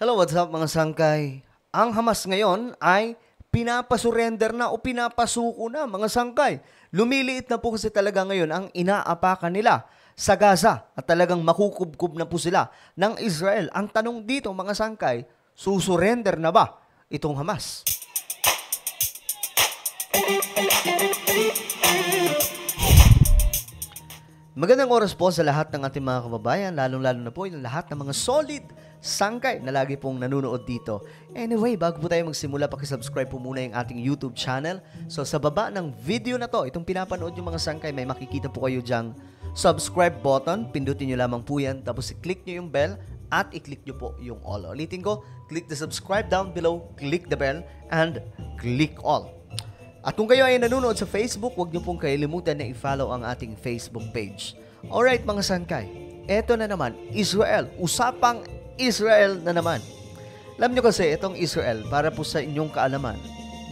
Hello, what's up mga sangkay? Ang Hamas ngayon ay pinapasurrender na o pinapasuko na mga sangkay. Lumiliit na po kasi talaga ngayon ang inaapakan nila sa Gaza at talagang makukubkub na po sila ng Israel. Ang tanong dito mga sangkay, susurrender na ba itong Hamas? Magandang oras po sa lahat ng ating mga kababayan, lalong-lalo na po yung lahat ng mga solid sangkay na lagi pong nanonood dito. Anyway, bago po tayo magsimula, pakisubscribe po muna yung ating YouTube channel. So sa baba ng video na to, itong pinapanood yung mga sangkay, may makikita po kayo dyang subscribe button. Pindutin nyo lamang po yan, tapos i-click nyo yung bell at i-click nyo po yung all. Ulitin ko, click the subscribe down below, click the bell, and click all. At kung kayo ay nanonood sa Facebook, huwag niyo pong kalimutan na i-follow ang ating Facebook page. Alright mga sangkay, eto na naman, Israel. Usapang Israel na naman. Alam niyo kasi, itong Israel, para po sa inyong kaalaman,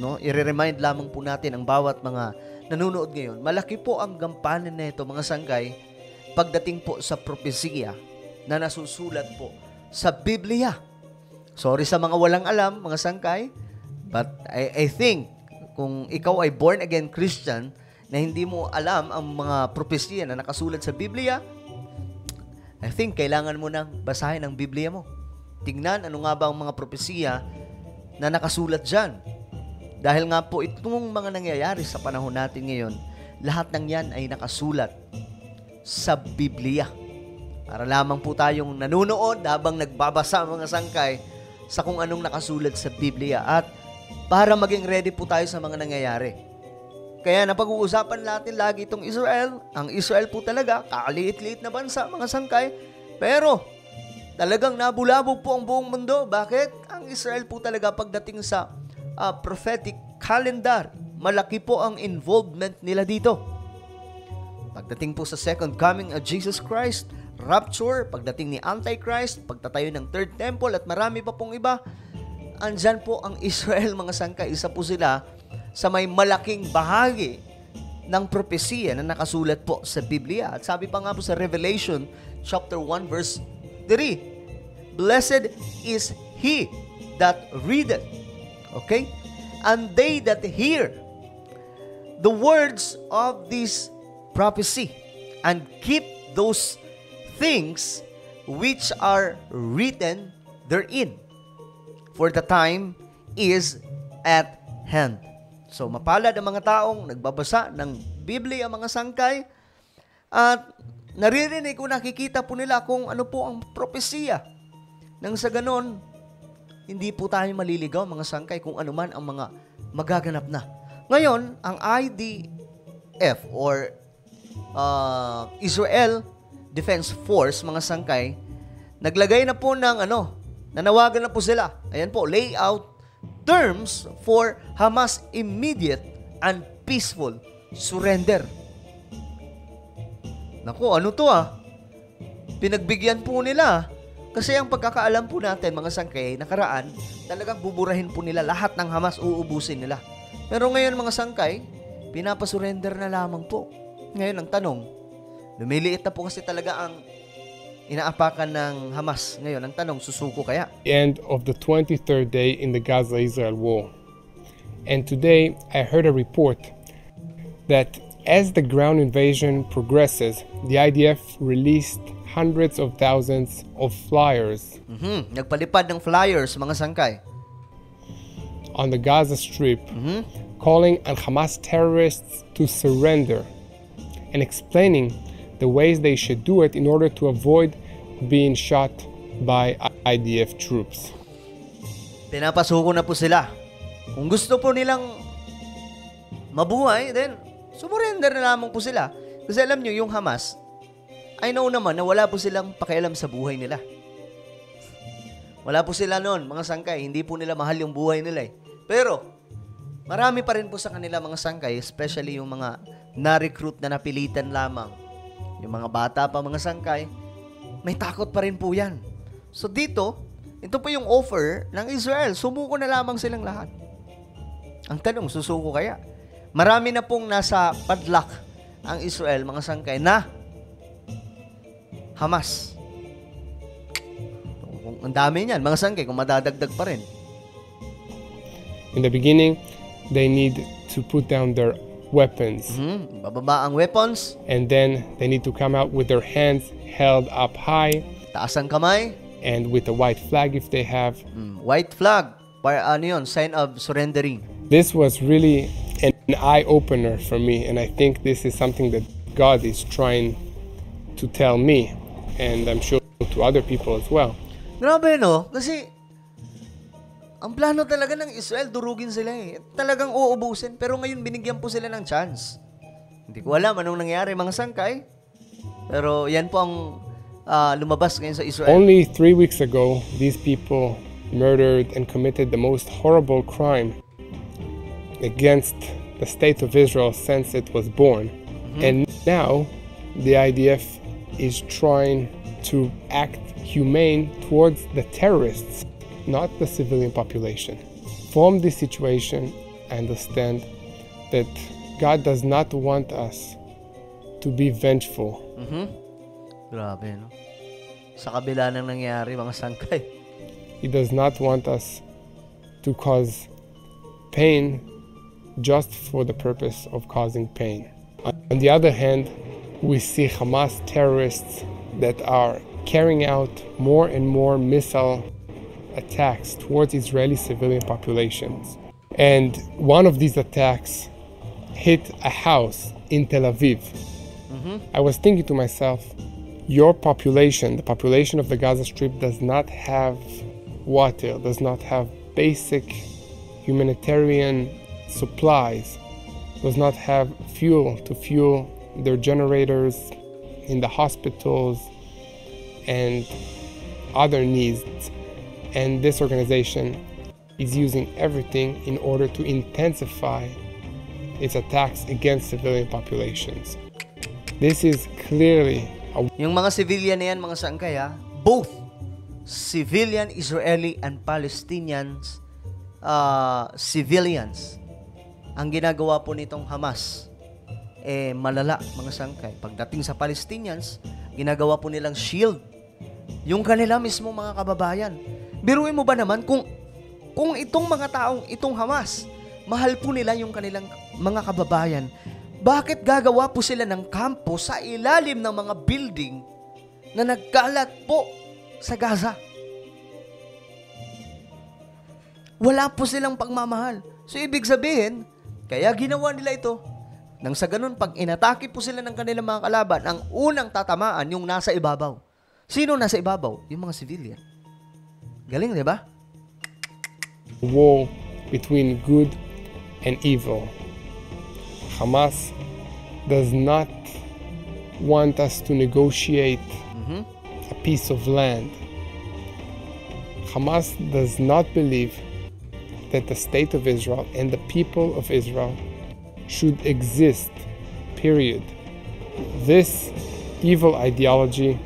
no? I-remind lamang po natin ang bawat mga nanonood ngayon. Malaki po ang gampanan na ito mga sangkay pagdating po sa propesiya na nasusulat po sa Biblia. Sorry sa mga walang alam, mga sangkay, but I think kung ikaw ay born-again Christian na hindi mo alam ang mga propesya na nakasulat sa Biblia, I think kailangan mo nang basahin ang Biblia mo. Tingnan ano nga ba ang mga propesya na nakasulat dyan. Dahil nga po itong mga nangyayari sa panahon natin ngayon, lahat ng yan ay nakasulat sa Biblia. Para lamang po tayong nanonood habang nagbabasa mga sangkay sa kung anong nakasulat sa Biblia at para maging ready po tayo sa mga nangyayari. Kaya napag-uusapan natin lagi itong Israel. Ang Israel po talaga, kakaliit-liit na bansa, mga sangkay. Pero, talagang nabulabog po ang buong mundo. Bakit? Ang Israel po talaga pagdating sa prophetic calendar, malaki po ang involvement nila dito. Pagdating po sa second coming of Jesus Christ, rapture, pagdating ni Antichrist, pagtatayo ng third temple at marami pa pong iba, andyan po ang Israel mga sangkay. Isa po sila sa may malaking bahagi ng propesiya na nakasulat po sa Biblia. At sabi pa nga po sa Revelation chapter 1 verse 3, Blessed is he that readeth, okay? And they that hear the words of this prophecy and keep those things which are written therein. For the time is at hand. So, mapalad ang mga taong nagbabasa ng Biblia, mga sangkay, at naririnig o nakikita po nila kung ano po ang propesiya. Nang sa ganon, hindi po tayo maliligaw, mga sangkay, kung ano man ang mga magaganap na. Ngayon, ang IDF or Israel Defense Force, mga sangkay, naglagay na po ng nanawagan na po sila. Ayan po, layout terms for Hamas immediate and peaceful surrender. Naku, ano to Pinagbigyan po nila. Kasi ang pagkakaalam po natin, mga sangkay, nakaraan, talagang buburahin po nila lahat ng Hamas, uubusin nila. Pero ngayon, mga sangkay, pinapasurrender na lamang po. Ngayon, ang tanong, lumiliit na po kasi talaga ang inaapakan ng Hamas. Ngayon, ang tanong, susuko kaya? End of the 23rd day in the Gaza-Israel war. And today, I heard a report that as the ground invasion progresses, the IDF released hundreds of thousands of flyers Nagpalipad ng flyers, mga sangkay, on the Gaza Strip, calling on Hamas terrorists to surrender and explaining the ways they should do it in order to avoid being shot by IDF troops. Pinapasuko na po sila. Kung gusto po nilang mabuhay, then sumurrender na lamang po sila. Kasi alam nyo, yung Hamas, I know naman na wala po silang pakialam sa buhay nila. Wala po sila noon, mga sangkay. Hindi po nila mahal yung buhay nila Pero, marami pa rin po sa kanila mga sangkay, especially yung mga na-recruit na napilitan lamang. Yung mga bata pa, mga sangkay, may takot pa rin po yan. So dito, ito po yung offer ng Israel. Sumuko na lamang silang lahat. Ang tanong, susuko kaya? Marami na pong nasa padlock ang Israel, mga sangkay, na Hamas. Ang dami niyan, mga sangkay, kung madadagdag pa rin. In the beginning, they need to put down their weapons. Bababa ang weapons, And then they need to come out with their hands held up high taas ang kamay, and with a white flag if they have. white flag, para ano yun, sign of surrendering. This was really an eye-opener for me, and I think this is something that God is trying to tell me, and I'm sure to other people as well. Grabe, no? Kasi, ang plano talaga ng Israel, durugin sila eh. Talagang uubusin, pero ngayon binigyan po sila ng chance. Hindi ko alam anong nangyari, mga sangkay. Pero yan po ang lumabas ngayon sa Israel. Only 3 weeks ago, these people murdered and committed the most horrible crime against the state of Israel since it was born. And now, the IDF is trying to act humane towards the terrorists, not the civilian population. From this situation, I understand that God does not want us to be vengeful. Grabe, no? Sa kabila ng nangyari, mga sangkay. He does not want us to cause pain just for the purpose of causing pain. On the other hand, we see Hamas terrorists that are carrying out more and more missile attacks towards Israeli civilian populations. And one of these attacks hit a house in Tel Aviv. I was thinking to myself, your population, the population of the Gaza Strip, does not have water, does not have basic humanitarian supplies, does not have fuel to fuel their generators in the hospitals and other needs. And this organization is using everything in order to intensify its attacks against civilian populations. This is clearly Yung mga civilian na yan, mga sangkay ha, both civilian, Israeli, and Palestinians, civilians, ang ginagawa po nitong Hamas, malala, mga sangkay. Pagdating sa Palestinians, ginagawa po nilang shield. Yung kanila mismo mga kababayan. Biruin mo ba naman kung itong mga taong, itong Hamas, mahal po nila yung kanilang mga kababayan, bakit gagawa po sila ng kampo sa ilalim ng mga building na nagkalat po sa Gaza? Wala po silang pagmamahal. So, ibig sabihin, kaya ginawa nila ito. Nang sa ganun, pag inatake po sila ng kanilang mga kalaban, ang unang tatamaan yung nasa ibabaw. Sino nasa ibabaw? Yung mga civilian. Galing, di ba? war between good and evil. Hamas does not want us to negotiate a piece of land. Hamas does not believe that the state of Israel and the people of Israel should exist, period. This evil ideology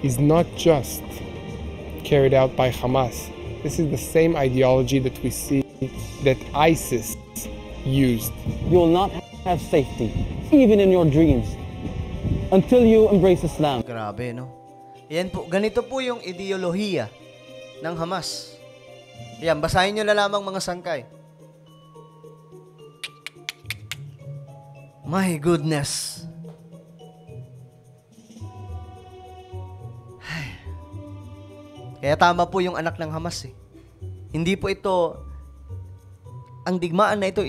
is not just carried out by Hamas. This is the same ideology that we see that ISIS used. You will not have safety, even in your dreams, until you embrace Islam. Grabe, no? Yan po, ganito po yung ideolohiya ng Hamas. Yan, basahin nyo na lamang mga sangkay. My goodness. Kaya tama po yung anak ng Hamas eh. Hindi po ito, ang digmaan na ito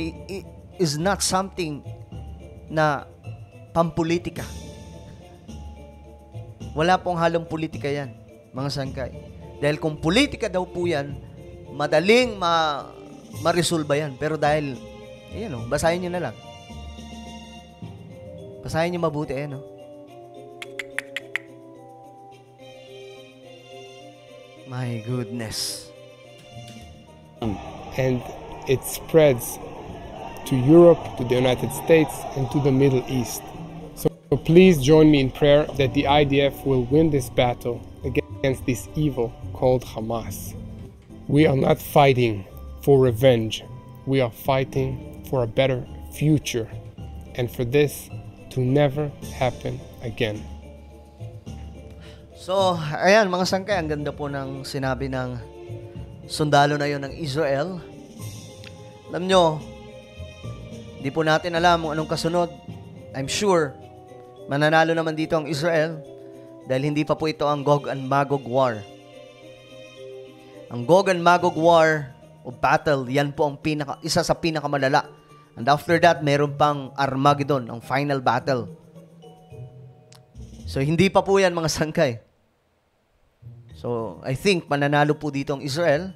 is not something na pampolitika. Wala pong halong politika yan, mga sangkay. Dahil kung politika daw po yan, madaling ma-resolve yan. Pero dahil, ayan o, basahin nyo na lang. Basahin nyo mabuti, ayan o. My goodness. And it spreads to Europe, to the United States, and to the Middle East. So please join me in prayer that the IDF will win this battle against this evil called Hamas. We are not fighting for revenge. We are fighting for a better future, and for this to never happen again. So, ayan mga sangkay, ang ganda po ng sinabi ng sundalo na yon ng Israel. Alam nyo, di po natin alam kung anong kasunod. I'm sure, mananalo naman dito ang Israel dahil hindi pa po ito ang Gog and Magog War. Ang Gog and Magog War o battle, yan po ang isa sa pinakamalala. And after that, meron pang Armageddon, ang final battle. So, hindi pa po yan mga sangkay. So, I think mananalo po dito ang Israel.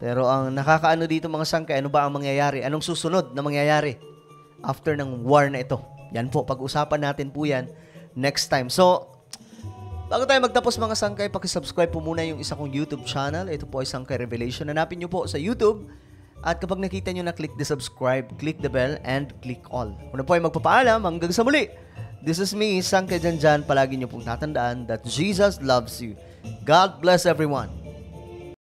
Pero ang nakakaano dito mga sangkay, ano ba ang mangyayari? Anong susunod na mangyayari after ng war na ito? Yan po, pag-usapan natin po yan next time. So, bago tayo magtapos mga sangkay, pakisubscribe po muna yung isa kong YouTube channel. Ito po ay Sangkay Revelation. Hanapin nyo po sa YouTube. At kapag nakita nyo na click the subscribe, click the bell, and click all. Una po ay magpapaalam hanggang sa muli. This is me, Sangkay Janjan. Palagi nyo pong tatandaan that Jesus loves you. God bless everyone.